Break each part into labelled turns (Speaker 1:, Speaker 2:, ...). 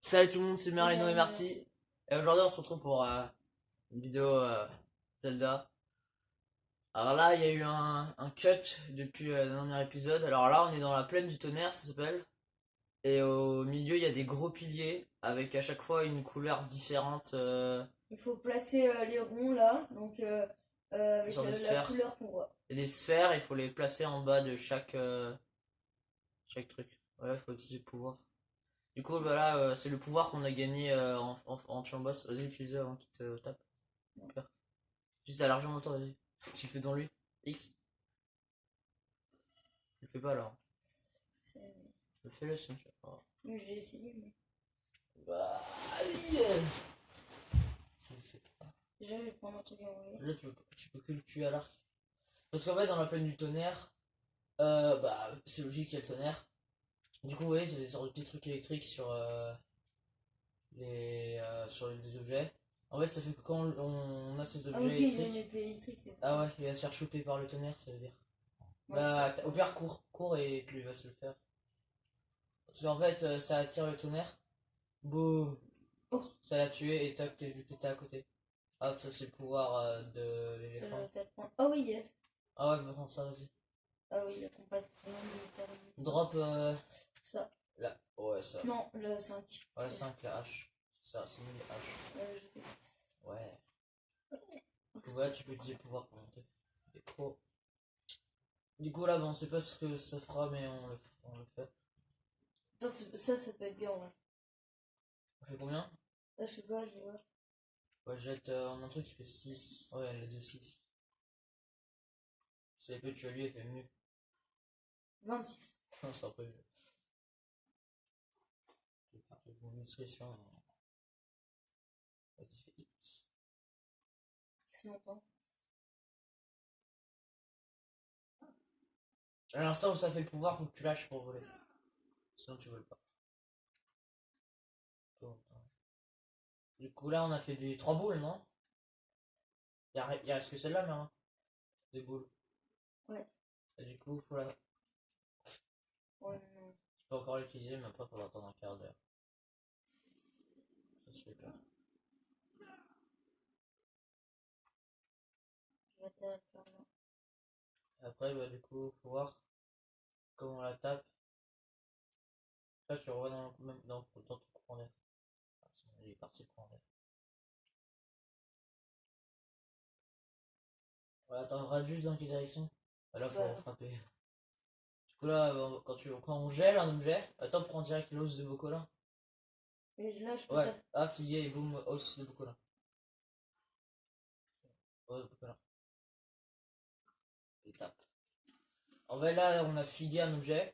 Speaker 1: Salut tout le monde, c'est Marino et Marty. Et aujourd'hui on se retrouve pour une vidéo Zelda. Alors là il y a eu un cut depuis le dernier épisode. Alors là on est dans la plaine du tonnerre, ça s'appelle. Et au milieu il y a des gros piliers avec à chaque fois une couleur différente.
Speaker 2: Il faut placer les ronds là, donc avec
Speaker 1: Genre de
Speaker 2: la
Speaker 1: sphères.
Speaker 2: couleur qu'on voit.
Speaker 1: Il y a des sphères, il faut les placer en bas de chaque truc. Voilà, il faut utiliser le pouvoir. Du coup voilà, c'est le pouvoir qu'on a gagné en tuant le boss. Vas-y utilise avant qu'il te tape. Super. Juste à largement temps, vas-y. Tu le fais dans lui. X. Tu le fais pas alors.
Speaker 2: C'est-
Speaker 1: Je fais le sinon tu vas pas.
Speaker 2: Oui, j'ai essayé, mais
Speaker 1: Bah, allez. Tu le fais pas.
Speaker 2: déjà je vais prendre un truc à enlever.
Speaker 1: Là tu peux que le tuer à l'arc. Parce qu'en fait dans la plaine du tonnerre, bah c'est logique qu'il y a le tonnerre. Du coup vous voyez c'est des sortes de petits trucs électriques sur les objets. En fait ça fait que quand on a ces
Speaker 2: Ah
Speaker 1: objets
Speaker 2: ok, il y a une
Speaker 1: électriques.
Speaker 2: épée électrique, c'est
Speaker 1: Ah ouais, il va se faire shooter par le tonnerre, ça veut dire.
Speaker 2: Ouais.
Speaker 1: Bah au pire cours et lui va se le faire. Parce qu'en fait ça attire le tonnerre. Boum.
Speaker 2: Oh,
Speaker 1: Ça l'a tué et toc, t'étais à côté. Hop, ça c'est le pouvoir de l'éléphant.
Speaker 2: t'as le point. Ah oui, yes.
Speaker 1: Ah ouais, prends ça, vas-y.
Speaker 2: Ah oui, la combat de faire
Speaker 1: Drop
Speaker 2: ça.
Speaker 1: là. Ouais, ça.
Speaker 2: Non, le 5.
Speaker 1: Ouais, la 5, la hache. C'est ça, c'est une hache.
Speaker 2: Je t'ai
Speaker 1: Ouais.
Speaker 2: Oh,
Speaker 1: Du coup, là, tu peux utiliser le pouvoir pour monter. C'est trop. Du coup, là, bon, on sait pas ce que ça fera, mais on le fait.
Speaker 2: Attends, ça peut être bien, ouais.
Speaker 1: On fait combien?
Speaker 2: Ah, je sais pas, je vais voir.
Speaker 1: Ouais, je jette un truc qui fait 6. Ouais, elle est de 6. Si elle peut tuer lui, elle fait mieux.
Speaker 2: 26.
Speaker 1: Non, c'est un peu mieux. Je vais faire une discrétion. Vas-y, fais X.
Speaker 2: C'est longtemps.
Speaker 1: À l'instant où ça fait le pouvoir, faut que tu lâches pour voler. Sinon, tu voles pas. Du coup, là, on a fait des 3 boules, non? Il reste que celle-là, mais hein, des boules.
Speaker 2: Ouais.
Speaker 1: Et du coup, faut la.
Speaker 2: Ouais, non.
Speaker 1: Tu peux encore l'utiliser, mais après, faut l'attendre un quart d'heure. Ça se fait pas.
Speaker 2: Je vais atterrir par là.
Speaker 1: Après, bah, du coup, faut voir comment on la tape. Là, tu revois dans ton courant d'air. Ah, il est parti le courant d'air. Ouais, attends, regarde juste dans quelle direction. Bah, là, faut
Speaker 2: Voilà.
Speaker 1: frapper. Du coup, là, quand on gèle un objet, attends, prends direct l'os de Bocola.
Speaker 2: Et là, je peux
Speaker 1: Ouais,
Speaker 2: taper.
Speaker 1: ah, figuier et boum, os de Bocola. Os de Bocola. Et tape. En fait, là, on a figué un objet.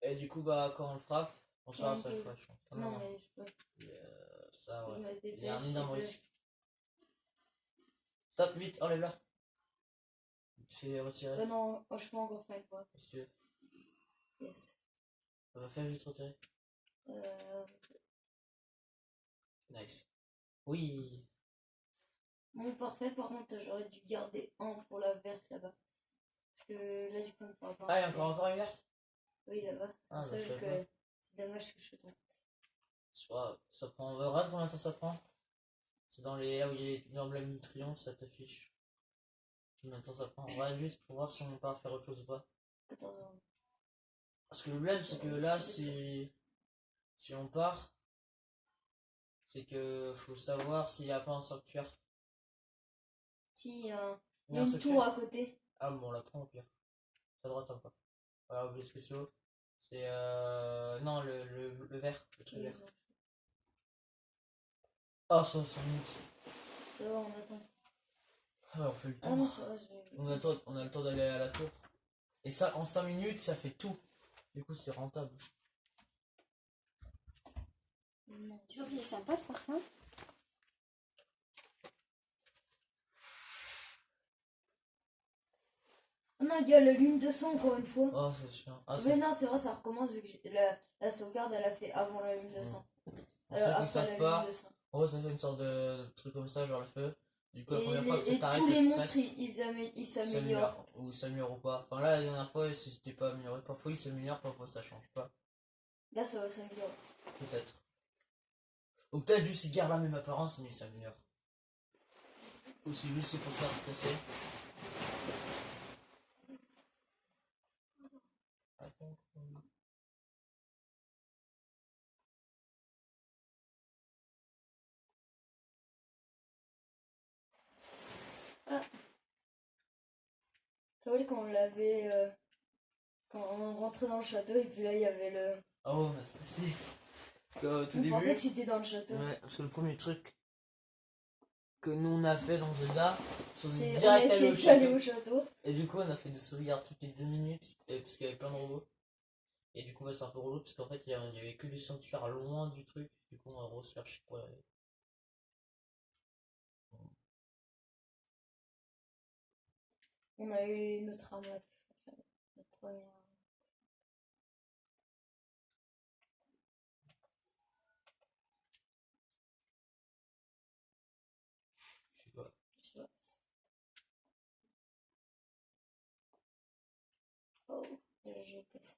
Speaker 1: Et du coup, bah, quand on le frappe, on se
Speaker 2: Ouais,
Speaker 1: ça
Speaker 2: ok.
Speaker 1: flash. Non, non,
Speaker 2: Non,
Speaker 1: non.
Speaker 2: mais je peux.
Speaker 1: Ça,
Speaker 2: Je
Speaker 1: ouais.
Speaker 2: me
Speaker 1: Il y a un
Speaker 2: dépêche.
Speaker 1: énorme risque. Stop, vite, enlève-la. Il te fait retirer.
Speaker 2: Non, oh, je peux encore faire une fois.
Speaker 1: Si tu veux.
Speaker 2: Yes.
Speaker 1: Ça va faire juste retirer.
Speaker 2: Euh...
Speaker 1: Nice. Oui.
Speaker 2: Bon, parfait. Par contre, j'aurais dû garder un pour la verte là-bas. Parce que là, du coup, on pourra pas.
Speaker 1: Ah, il y a encore une verte.
Speaker 2: Oui, là-bas. C'est
Speaker 1: Ah,
Speaker 2: pour
Speaker 1: bah,
Speaker 2: ça
Speaker 1: je sais pas.
Speaker 2: que c'est dommage que je tombe.
Speaker 1: Ça prend. Regarde combien de temps ça prend. C'est dans les. Là où il y a l'emblème du triomphe, ça t'affiche. Combien de temps ça prend. On va juste pour voir si on part faire autre chose ou pas.
Speaker 2: 14 ans.
Speaker 1: Parce que le problème, c'est que là, si on part, c'est que faut savoir s'il n'y a pas un sanctuaire.
Speaker 2: Si, il y
Speaker 1: Il y
Speaker 2: a
Speaker 1: a un
Speaker 2: une tour
Speaker 1: sanctuaire.
Speaker 2: à côté.
Speaker 1: Ah, bon, on la prend au pire. À droite, hein, pas. Voilà, objets spéciaux. C'est non, le vert, le truc
Speaker 2: Oui,
Speaker 1: vert.
Speaker 2: non.
Speaker 1: Ah, ça, 5 minutes.
Speaker 2: Ça va, on attend.
Speaker 1: Ah, on fait le
Speaker 2: Ah non,
Speaker 1: tour.
Speaker 2: ça va,
Speaker 1: On a le temps d'aller à la tour. Et ça, en 5 minutes, ça fait tout. Du coup, c'est rentable.
Speaker 2: Non.
Speaker 3: Tu vois qu'il est sympa ce parfum?
Speaker 2: Ah non, il y a la lune de sang encore une fois.
Speaker 1: Oh, c'est chiant. Ah,
Speaker 2: Mais non, c'est vrai, ça recommence vu que la sauvegarde, elle a fait avant la lune de sang.
Speaker 1: Pour ceux qui
Speaker 2: Après
Speaker 1: savent
Speaker 2: la
Speaker 1: pas,
Speaker 2: lune de sang.
Speaker 1: en gros, ça fait une sorte de truc comme ça, genre le feu. Du coup, la
Speaker 2: Et,
Speaker 1: première fois que ça
Speaker 2: et
Speaker 1: t'arrête,
Speaker 2: tous
Speaker 1: ça
Speaker 2: les
Speaker 1: te
Speaker 2: monstres,
Speaker 1: stresse.
Speaker 2: ils s'améliorent.
Speaker 1: Ou ils s'améliorent ou pas. Enfin, là, la dernière fois, c'était pas amélioré. Parfois, ils s'améliorent, parfois, ça change pas.
Speaker 2: Là, ça va s'améliorer.
Speaker 1: Peut-être. Ou peut-être juste il garde la même apparence, mais il s'améliore. Ou c'est juste pour te faire stresser. Attends,
Speaker 2: Ah, t'as vu quand on l'avait. Quand on rentrait dans le château, et puis là, il y avait le.
Speaker 1: oh, on a stressé. Parce qu'au tout
Speaker 2: On
Speaker 1: début.
Speaker 2: pensait que c'était dans le château.
Speaker 1: Ouais, parce que le premier truc que nous on a fait dans Zelda, c'est on est
Speaker 2: On a
Speaker 1: direct allé
Speaker 2: essayé
Speaker 1: au
Speaker 2: d'aller
Speaker 1: château.
Speaker 2: au château.
Speaker 1: Et du coup, on a fait des sauvegardes toutes les 2 minutes, parce qu'il y avait plein de robots. Et du coup, bah, c'est un peu relou, parce qu'en fait, il y avait que du sanctuaire loin du truc. Du coup, on va gros se faire chier pour y aller.
Speaker 2: On a eu notre arme la plus forte. Notre première arme.
Speaker 1: Je sais pas.
Speaker 2: Je sais pas. Oh, déjà j'ai placé ça.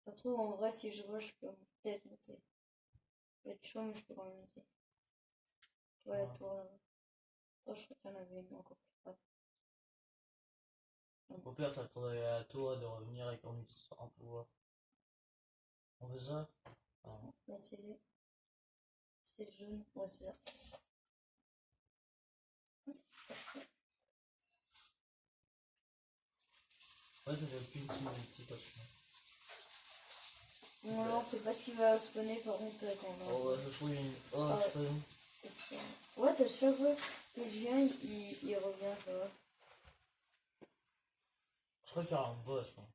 Speaker 2: Ça se trouve, en vrai, si je vois, je peux peut-être monter. Je vais être chaud, mais je peux quand même monter. Tu vois la
Speaker 1: Ouais.
Speaker 2: tour là-bas. Oh, je crois qu'il y en avait une encore plus près.
Speaker 1: Au pire, t'attendrais à toi de revenir et qu'on utilise un pouvoir. On veut ça? Non.
Speaker 2: Là, c'est le jaune. Ouais, c'est ça.
Speaker 1: Ouais, ça fait plus de 6 minutes, option.
Speaker 2: Non, non, c'est pas ce qui va spawner par contre quand on va.
Speaker 1: Oh, ouais, ça se trouve, une. Oh,
Speaker 2: Ah,
Speaker 1: c'est pas bon.
Speaker 2: ouais, t'as chaque fois que je viens, il revient, ça va.
Speaker 1: Je crois qu'il y aura un boss, hein.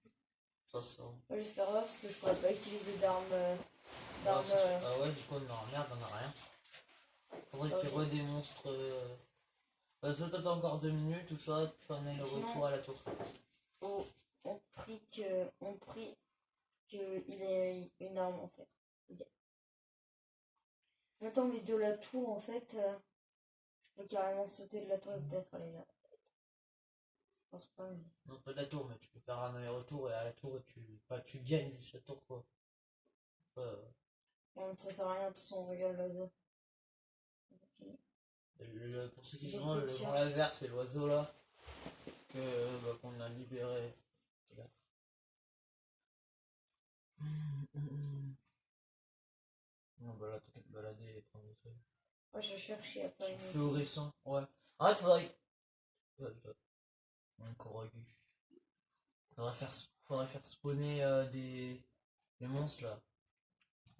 Speaker 1: Ça, c'est bon.
Speaker 2: Ouais, j'espère pas parce que je pourrais pas utiliser d'armes.
Speaker 1: Ah, ah ouais, du coup, on a merde, on a rien. Faudrait qu'il
Speaker 2: Ok.
Speaker 1: redémonstre. Bah, soit t'attends encore 2 minutes, ou soit tu fais un
Speaker 2: Sinon-
Speaker 1: aller-retour à la tour.
Speaker 2: On prie qu'il ait une arme en fait. Ok. Attends, mais de la tour en fait, je peux carrément sauter de la tour et peut-être aller là. Je pense pas, mais.
Speaker 1: Non, pas de la tour, mais tu peux faire un aller-retour et à la tour, bah, tu gagnes juste la tour, quoi. Euh,
Speaker 2: Non, ça sert à rien, de toute façon, on regarde l'oiseau.
Speaker 1: pour ceux qui se
Speaker 2: J'ai
Speaker 1: demandent,
Speaker 2: essayé de
Speaker 1: le grand
Speaker 2: chercher.
Speaker 1: laser, c'est l'oiseau là bah, qu'on a libéré. Là. Non, bah là, t'as qu'à te balader et prendre des trucs.
Speaker 2: Ouais, je cherche, il n'y a pas une.
Speaker 1: Fluorescent, ouais. En fait, faudrait. Encore aigu. Faudrait faire spawner des monstres là.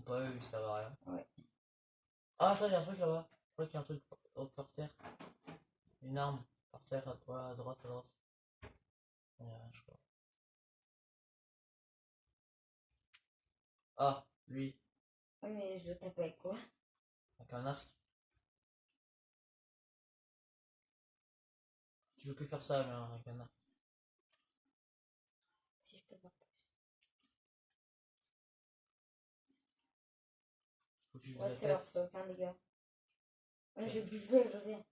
Speaker 1: Pas eux, ça va rien.
Speaker 2: Ouais.
Speaker 1: Ah, attends, il y a un truc là-bas. Je crois qu'il y a un truc par terre. Une arme par terre, à droite, à droite. Il y a rien, je crois. Ah, lui,
Speaker 2: Ouais, mais je le tape avec quoi?
Speaker 1: avec un arc. Tu veux que faire ça, mais avec un arc.
Speaker 2: Si je peux voir.
Speaker 1: Faut que tu vises
Speaker 2: Ouais,
Speaker 1: la
Speaker 2: c'est alors,
Speaker 1: tête.
Speaker 2: c'est aucun dégât. Ouais, j'ai plus joué, je reviens.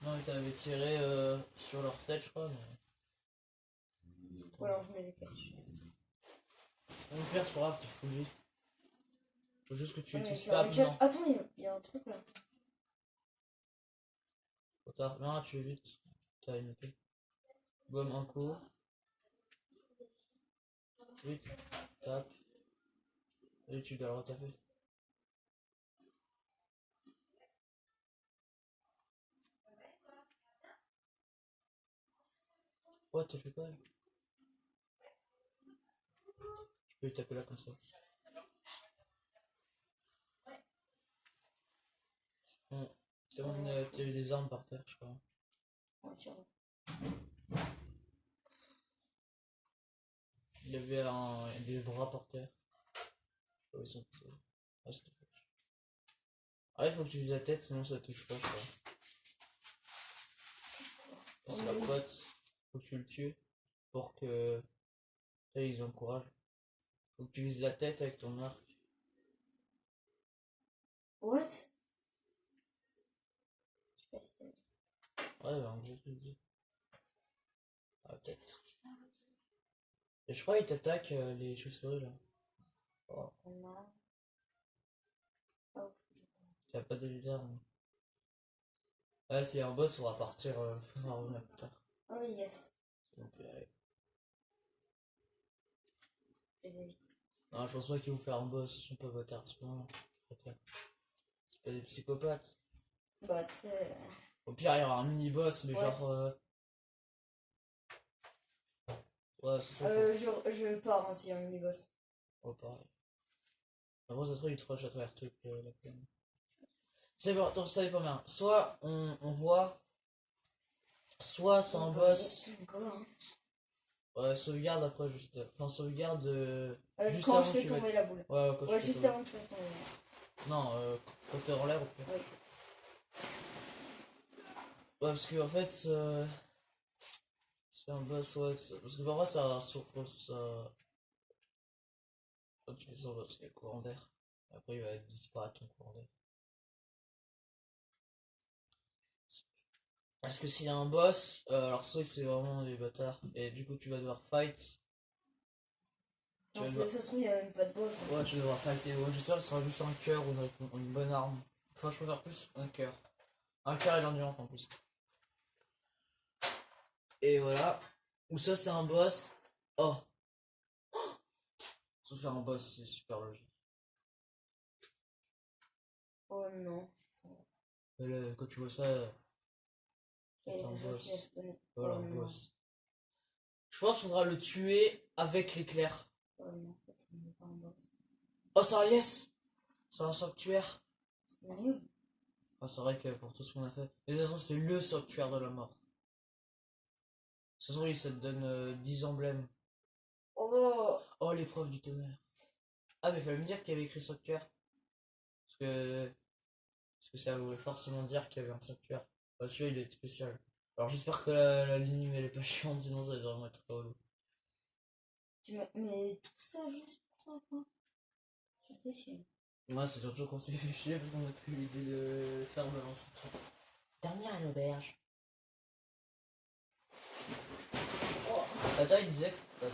Speaker 1: Non, mais t'avais tiré sur leur tête, je crois, mais.
Speaker 2: Ou alors je me dépêche.
Speaker 1: Au pire, c'est pas grave, tu fous lui. Faut juste que tu
Speaker 2: Ouais, mais
Speaker 1: utilises
Speaker 2: je
Speaker 1: pas
Speaker 2: le headshot.
Speaker 1: maintenant.
Speaker 2: Attends, il y a un truc là.
Speaker 1: Trop tard. Non, tu es vite. T'as une épée. Gomme en cours. Vite. Tape. Et tu dois le retaper. Ouais, t'as fait quoi là? Tu peux le taper là comme ça. Bon. T'as eu des armes par terre, je crois.
Speaker 2: Ouais, sûrement.
Speaker 1: Il y avait des bras par terre. Oh, ils sont poussés. Ah, c'est tout. Ah, il faut que tu vises la tête, sinon ça touche pas, je crois. C'est la pote. Faut que tu le tues pour que. Là, ils encouragent. Faut que tu vises la tête avec ton arc.
Speaker 2: What? Je sais pas si t'as.
Speaker 1: Ouais, en gros, tu le dis. La tête. Et je crois qu'ils t'attaquent les chauves-souris là. Oh,
Speaker 2: On a. Oh.
Speaker 1: t'as pas de leader. Ah, s'il y a un boss, on va partir. On va revenir plus tard.
Speaker 2: Oh yes.
Speaker 1: Donc,
Speaker 2: Je les évite.
Speaker 1: non, je pense pas qu'ils vont faire un boss, ils sont pas bâtards à ce moment. C'est pas des psychopathes.
Speaker 2: Bah, tu sais.
Speaker 1: Au pire, il y aura un mini-boss, mais
Speaker 2: Ouais.
Speaker 1: genre. Ouais, c'est ça.
Speaker 2: Je pars hein, s'il y a un mini-boss.
Speaker 1: Oh, pareil. Après, ça se trouve, il te rush à travers le truc, la plaine. C'est bon, donc ça dépend bien. Soit on voit, soit c'est un boss.
Speaker 2: Encore, hein.
Speaker 1: Ouais, sauvegarde après, juste. Enfin, sauvegarde. Juste
Speaker 2: Quand
Speaker 1: avant
Speaker 2: je
Speaker 1: que
Speaker 2: fais
Speaker 1: tu
Speaker 2: tomber
Speaker 1: mettes.
Speaker 2: la boule.
Speaker 1: Ouais, quand
Speaker 2: Ouais,
Speaker 1: tu fais
Speaker 2: juste
Speaker 1: tomber.
Speaker 2: avant que tu fasses tomber.
Speaker 1: Non, quand t'es en l'air ou pire.
Speaker 2: Ouais.
Speaker 1: Ouais, parce que en fait, c'est un boss, ouais. Parce que pour moi, ça. Quand tu fais ça, parce qu'il y a le courant d'air. Après, il va disparaître ton courant d'air. Parce que s'il y a un boss, alors soit c'est vraiment des bâtards, et du coup tu vas devoir fight. Tu
Speaker 2: Non,
Speaker 1: vas
Speaker 2: ça
Speaker 1: devoir...
Speaker 2: se trouve, il n'y a même pas de boss. Hein.
Speaker 1: Ouais, tu vas devoir fighter. Ouais, j'espère que ce sera juste un cœur ou une bonne arme. Enfin, je préfère plus un cœur. Un cœur et l'endurance en plus. Et voilà. Ou ça, c'est un boss. Oh! Se faire un boss, c'est super logique.
Speaker 2: Oh non.
Speaker 1: Mais là, quand tu vois ça, c'est un boss. Voilà,
Speaker 2: Oh
Speaker 1: un
Speaker 2: non.
Speaker 1: boss. Je pense qu'il faudra le tuer avec l'éclair.
Speaker 2: Oh non, en fait, c'est même pas un boss.
Speaker 1: Oh, c'est un yes! C'est un sanctuaire.
Speaker 2: Sérieux?
Speaker 1: Ah, c'est vrai que pour tout ce qu'on a fait. Mais de toute façon, c'est le sanctuaire de la mort. De toute façon, oui, ça te donne 10 emblèmes.
Speaker 2: Oh!
Speaker 1: Oh, l'épreuve du tonnerre. Ah, mais fallait me dire qu'il y avait écrit sanctuaire. Parce que, parce que ça voulait forcément dire qu'il y avait un sanctuaire. Bah, celui-là, il doit être spécial. Alors, j'espère que la ligne, elle est pas chiante, sinon ça va vraiment être relou.
Speaker 2: Mais tout ça juste pour ça, quoi. Je te chier.
Speaker 1: Moi, c'est surtout qu'on s'est fait chier parce qu'on a plus l'idée de faire balancer. Dernière à l'auberge.
Speaker 2: Oh.
Speaker 1: Attends, il disait que.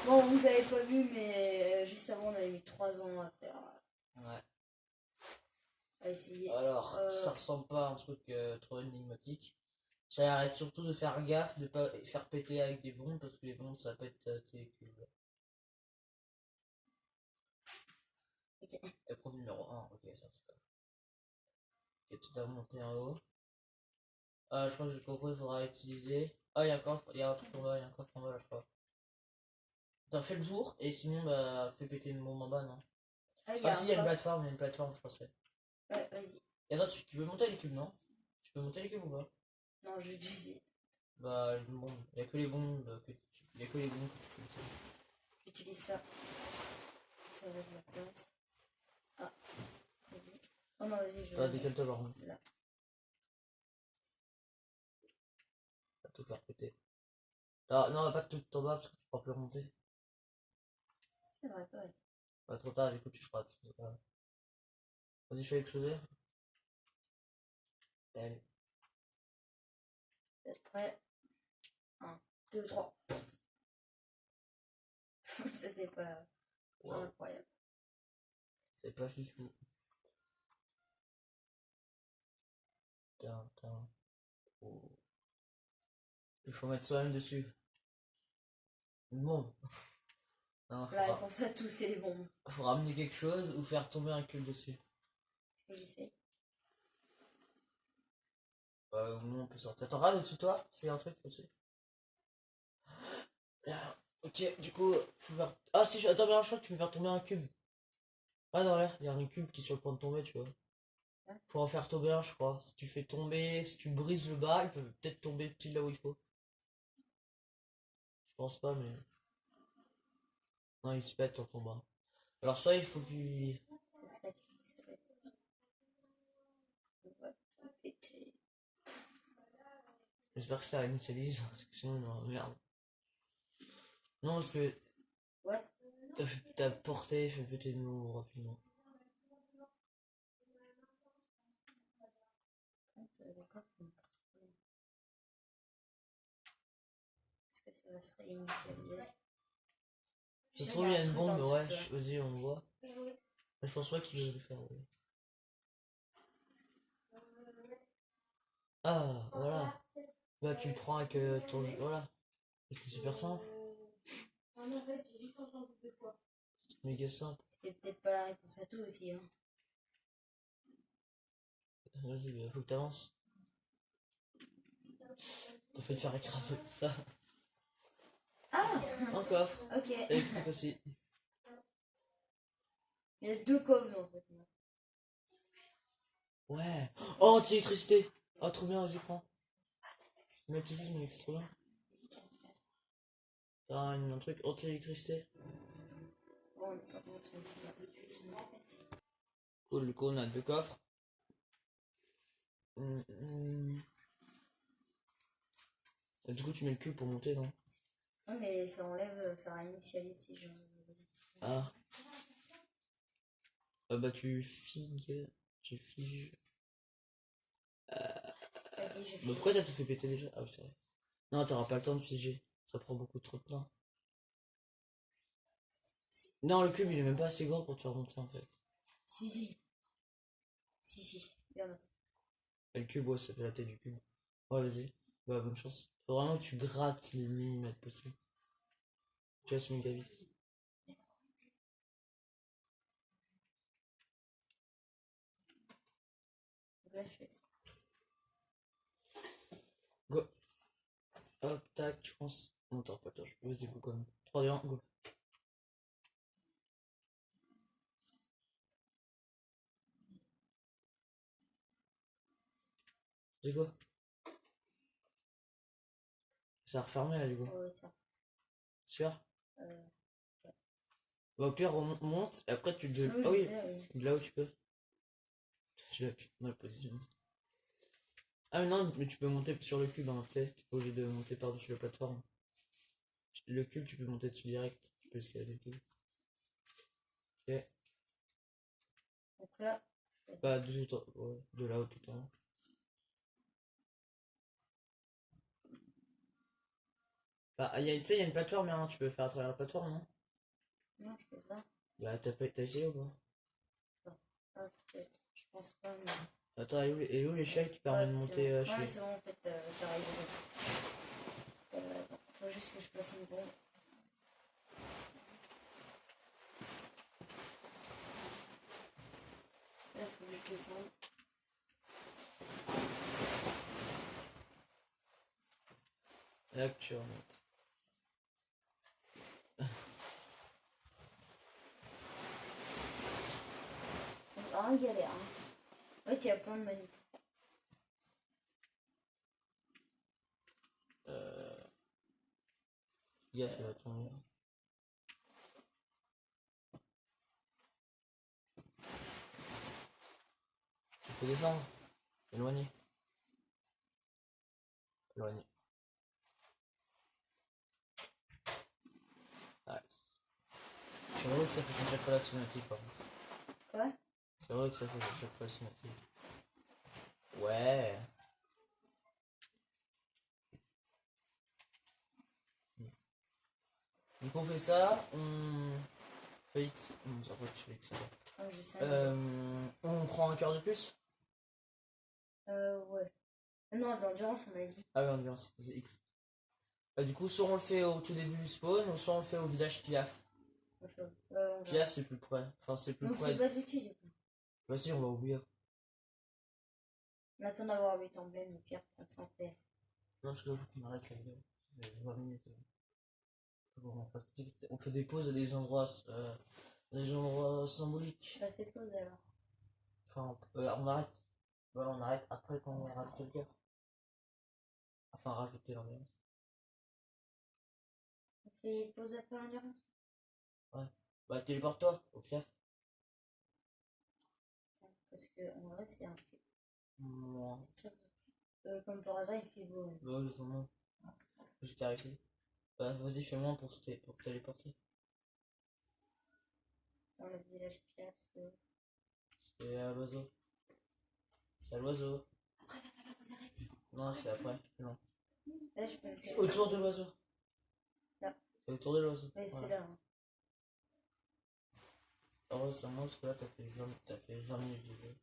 Speaker 2: Bon, vous avez pas vu, mais juste avant, on avait mis 3 ans à faire.
Speaker 1: Ouais.
Speaker 2: À essayer.
Speaker 1: Alors, ça ressemble pas à un truc trop énigmatique. Ça arrête surtout de faire gaffe, de pas faire péter avec des bombes, parce que les bombes ça pète tes cubes.
Speaker 2: Ok.
Speaker 1: Épreuve numéro 1, ok, ça c'est pas. Ok, tu dois monter en haut. Ah, je crois que j'ai compris, il faudra utiliser. Ah, il y a un truc en bas, il y a un coffre en bas là, je crois. Attends, fais le tour, et sinon, bah, fais péter une bombe en bas, non?
Speaker 2: Ah,
Speaker 1: Ah, si, il y a une plateforme, il y a une plateforme, je pensais.
Speaker 2: Ouais, vas-y.
Speaker 1: Et attends, tu peux monter les cubes, non? Tu peux monter les cubes ou pas?
Speaker 2: Non, je vais essayer.
Speaker 1: Bah, une bombe. Il y a que les bombes il y a que les bombes que tu peux utiliser.
Speaker 2: J'utilise ça. Ça va de la place. Ah, vas-y. Oh non, vas-y, je
Speaker 1: Ah,
Speaker 2: vais.
Speaker 1: décale-toi par contre.
Speaker 2: Là.
Speaker 1: Va tout faire péter. Ah, non, pas tout en bas parce que tu pourras plus remonter.
Speaker 2: C'est vrai, pas vrai.
Speaker 1: Pas trop tard, écoute, tu feras. Vas-y, je fais exploser. Allez.
Speaker 2: Vous êtes prêts? 1, 2, 3. C'était pas
Speaker 1: Wow.
Speaker 2: incroyable.
Speaker 1: C'est pas fifou. Putain. Oh. Il faut mettre soi-même dessus. Une bombe. Non,
Speaker 2: La réponse à tout, c'est les bombes.
Speaker 1: faut ramener quelque chose ou faire tomber un cube dessus.
Speaker 2: Est-ce que j'essaie?
Speaker 1: Au moins on peut sortir. Attends, regarde au-dessus de toi, s'il y a un truc au-dessus. Ok, du coup, faut faire. Ah si, attends, bien, je crois que tu peux faire tomber un cube. Ah, dans l'air, il y a un cube qui est sur le point de tomber, tu vois.
Speaker 2: Hein?
Speaker 1: Faut en faire tomber un, je crois. Si tu fais tomber, si tu brises le bas, il peut peut-être tomber pile là où il faut. Je pense pas, mais. Non, il se pète en tombant. Alors, soit il faut qu'il.
Speaker 2: C'est ça qui va être. On va tout péter.
Speaker 1: J'espère que ça initialise, parce que sinon, non, merde. Non, parce que
Speaker 2: What?
Speaker 1: t'as porté, fait péter de nous rapidement.
Speaker 2: D'accord. Est-ce que ça va se réinitialiser?
Speaker 1: Ça se
Speaker 2: sais,
Speaker 1: trouve,
Speaker 2: il
Speaker 1: il
Speaker 2: y
Speaker 1: y
Speaker 2: a
Speaker 1: a
Speaker 2: un
Speaker 1: une
Speaker 2: truc
Speaker 1: bombe,
Speaker 2: en
Speaker 1: ouais,
Speaker 2: dessous de ça.
Speaker 1: vas-y, on voit. Mais je pense pas qu'il veut le faire. Ouais. Ah, voilà. Bah, tu le prends avec ton jeu. Voilà. C'est super simple.
Speaker 2: En fait, j'ai juste entendu 2 fois.
Speaker 1: C'est méga simple.
Speaker 2: C'était peut-être pas la réponse à tout aussi. Hein.
Speaker 1: Vas-y, bah, faut que t'avances. T'as fait te faire écraser pour ça.
Speaker 2: Ah
Speaker 1: Un coffre.
Speaker 2: Ok.
Speaker 1: Électrique aussi.
Speaker 2: Il y a 2 coffres dans cette map.
Speaker 1: Ouais. Oh, anti-électricité. Oh, trop bien, vas-y, prends. Mais tu dis, mais c'est trop bien. T'as un truc anti-électricité.
Speaker 2: Bon, par contre, c'est
Speaker 1: Cool, du coup, on a 2 coffres. Hum, hum. Et du coup, tu mets le cul pour monter, non?
Speaker 2: Non, mais ça enlève, ça réinitialise si je.
Speaker 1: Ah. Bah, tu figues. Tu figes.
Speaker 2: Vas-y, je
Speaker 1: Bah, pourquoi t'as tout fait péter déjà? Ah, oui, c'est vrai. Non, t'auras pas le temps de figer. Ça prend beaucoup trop de temps. Non, le cube, il est même pas assez grand pour te faire monter, en fait.
Speaker 2: Si, si. Si, si. Regarde ça.
Speaker 1: Et le cube, ouais, ça fait la taille du cube. Ouais, vas-y. Bah, bonne chance. Faut vraiment que tu grattes les millimètres possibles. Tu vois, c'est méga vite.
Speaker 2: Donc là, je fais ça.
Speaker 1: Go. Hop, tac, je pense. Non, t'auras pas le temps. Vas-y, go, quand même. 3, 2, 1, go. C'est quoi? Ça a refermé, là, du coup.
Speaker 2: Ouais, ça.
Speaker 1: Sûr?
Speaker 2: Euh...
Speaker 1: Bah, au pire, on monte, et après, tu de.
Speaker 2: Oui,
Speaker 1: Ah
Speaker 2: je
Speaker 1: oui,
Speaker 2: sais, oui.
Speaker 1: de là où tu peux. Tu l'as mal positionné. Ah, mais non, mais tu peux monter sur le cube, hein, tu sais. T'es pas obligé de monter par-dessus la plateforme. Le cube, tu peux monter dessus direct. Tu peux escalader le cube. Ok.
Speaker 2: Donc là, je fais ça.
Speaker 1: Bah, ouais, de là-haut tout en haut. Bah, tu sais, il y a une plateforme, hein, tu peux faire à travers la plateforme, non?
Speaker 2: Non, je fais ça.
Speaker 1: Bah, t'as essayé ou pas?
Speaker 2: Attends. Ah, peut-être. Je pense pas, mais.
Speaker 1: Attends, et où l'échelle qui permet
Speaker 2: Ouais,
Speaker 1: de
Speaker 2: c'est
Speaker 1: monter
Speaker 2: bon.
Speaker 1: chez.
Speaker 2: Ouais, c'est bon, en fait, t'as raison. T'as raison. Faut juste que je place une bombe. Là, faut que je descende.
Speaker 1: Là que tu remontes.
Speaker 2: C'est vraiment galère. Hein. Ouais, il y a plein de menus.
Speaker 1: Euh. Gaffe, il va tomber. Il faut descendre. Éloigné. Éloigné. Nice. C'est vrai que ça fait chaque fois la cinématique, par contre.
Speaker 2: Quoi?
Speaker 1: C'est vrai que ça fait chaque fois la cinématique. Ouais. Du coup, on fait ça, on. Fait X. Non, c'est après, tu fais X.
Speaker 2: Oh, je sais.
Speaker 1: On prend un cœur de plus?
Speaker 2: Ouais. Non, l'endurance, on a dit.
Speaker 1: Ah oui, ambiance, c'est X. Du coup, soit on le fait au tout début du spawn, ou soit on le fait au village Pilaf.
Speaker 2: On verra.
Speaker 1: Pilaf, c'est plus près. Enfin, c'est plus
Speaker 2: Mais on
Speaker 1: près.
Speaker 2: fait pas tout de suite.
Speaker 1: Bah si, on va oublier.
Speaker 2: On attend d'avoir 8 emblèmes, au pire, on s'en fait.
Speaker 1: Non, parce que là, faut qu'on arrête la vidéo. 20 minutes. Bon, on fait des pauses à des endroits symboliques.
Speaker 2: Ça fait pause alors.
Speaker 1: Enfin, on arrête. Voilà, on arrête après quand on a rajouté le cœur. Enfin, rajouter l'ambiance.
Speaker 2: On fait pause après l'endurance.
Speaker 1: Ouais. Bah, téléporte-toi, au pire.
Speaker 2: Parce que en vrai, c'est un petit.
Speaker 1: Moi.
Speaker 2: Comme par hasard, il fait beau.
Speaker 1: Bah, je sens non. J'étais arrêté. Bah, vas-y, fais-moi pour téléporter.
Speaker 2: Dans le village Piaf, c'est.
Speaker 1: C'est à l'oiseau. C'est à l'oiseau.
Speaker 2: Après, il va falloir vous arrêter.
Speaker 1: Non, c'est après. Non.
Speaker 2: Là, je peux le
Speaker 1: C'est
Speaker 2: faire.
Speaker 1: autour de l'oiseau.
Speaker 2: Là.
Speaker 1: C'est autour de l'oiseau.
Speaker 2: Mais
Speaker 1: Voilà.
Speaker 2: c'est là. Hein.
Speaker 1: ouais, c'est moi, parce que là, t'as fait 20 minutes de jeu.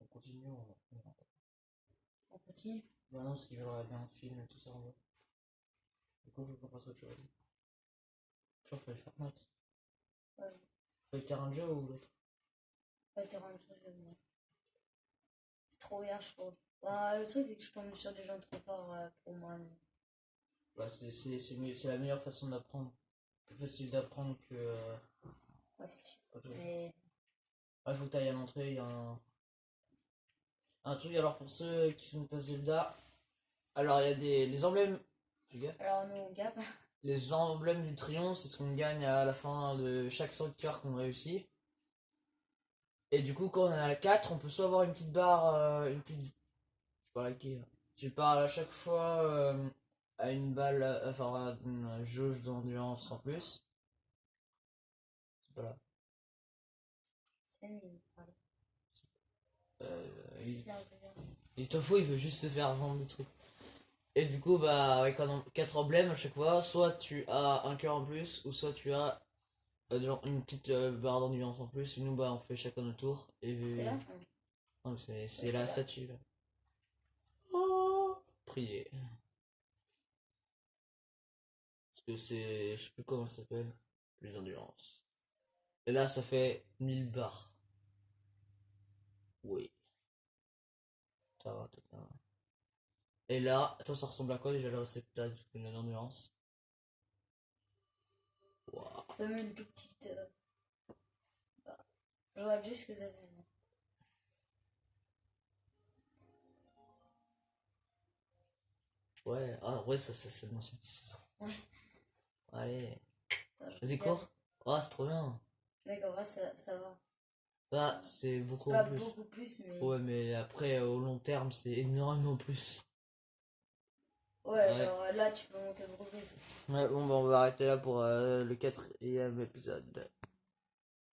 Speaker 1: On continue,
Speaker 2: On continue.
Speaker 1: Bah non, parce qu'il va y avoir un film et tout ça, en vrai. Du coup, faut qu'on fasse autre chose. Je crois qu'il fallait faire note.
Speaker 2: Ouais.
Speaker 1: Fallait terrain de jeu ou l'autre?
Speaker 2: Ouais, t'es rendu sur le jeu, ouais. C'est trop bien, je trouve. Bah, le truc, c'est que je tombe sur des gens trop forts pour moi. Mais...
Speaker 1: Bah, c'est la meilleure façon d'apprendre. Plus facile d'apprendre que.
Speaker 2: Ouais, c'est sûr.
Speaker 1: Autre chose.
Speaker 2: Mais
Speaker 1: Ouais, faut que t'ailles à l'entrée, il y a un truc. Alors, pour ceux qui sont pas Zelda, alors il y a les emblèmes. Tu gagnes.
Speaker 2: alors, nous, on gape.
Speaker 1: Les emblèmes du triomphe, c'est ce qu'on gagne à la fin de chaque 100 cœurs qu'on réussit. Et du coup, quand on en a 4, on peut soit avoir une petite barre, une petite. Je parle à qui là. Tu parles à chaque fois à une balle, enfin à une jauge d'endurance en plus. C'est pas là.
Speaker 2: C'est nul. Voilà.
Speaker 1: Euh, il,
Speaker 2: C'est un peu bien.
Speaker 1: il te faut, il veut juste se faire vendre des trucs. Et du coup, bah, avec 4 emblèmes à chaque fois, soit tu as un cœur en plus, ou soit tu as genre une petite barre d'endurance en plus. Et nous, bah, on fait chacun notre tour. Et
Speaker 2: C'est là?
Speaker 1: non, c'est
Speaker 2: c'est
Speaker 1: la
Speaker 2: là.
Speaker 1: statue là. Oh, prier. Parce que c'est. Je sais plus comment ça s'appelle. Les endurances. Et là, ça fait 1000 barres. Oui. Ça va, ça va. Et là, toi, ça ressemble à quoi déjà le réceptacle d'une endurance? Waouh.
Speaker 2: Ça met une toute petite. Bah, je vois juste ce que ça fait.
Speaker 1: Ouais, ah, ouais, ça demande ça.
Speaker 2: Ouais.
Speaker 1: Allez,
Speaker 2: Attends, je
Speaker 1: vas-y,
Speaker 2: regarde.
Speaker 1: cours. Oh, c'est trop bien.
Speaker 2: Mec, en vrai, ça va.
Speaker 1: Ça, c'est
Speaker 2: C'est
Speaker 1: beaucoup
Speaker 2: pas
Speaker 1: en plus.
Speaker 2: beaucoup plus, mais.
Speaker 1: Ouais, mais après, au long terme, c'est énormément plus.
Speaker 2: Ouais,
Speaker 1: Ouais.
Speaker 2: genre là, tu peux monter beaucoup plus.
Speaker 1: Ouais, bon, bah, on va arrêter là pour le 4e épisode.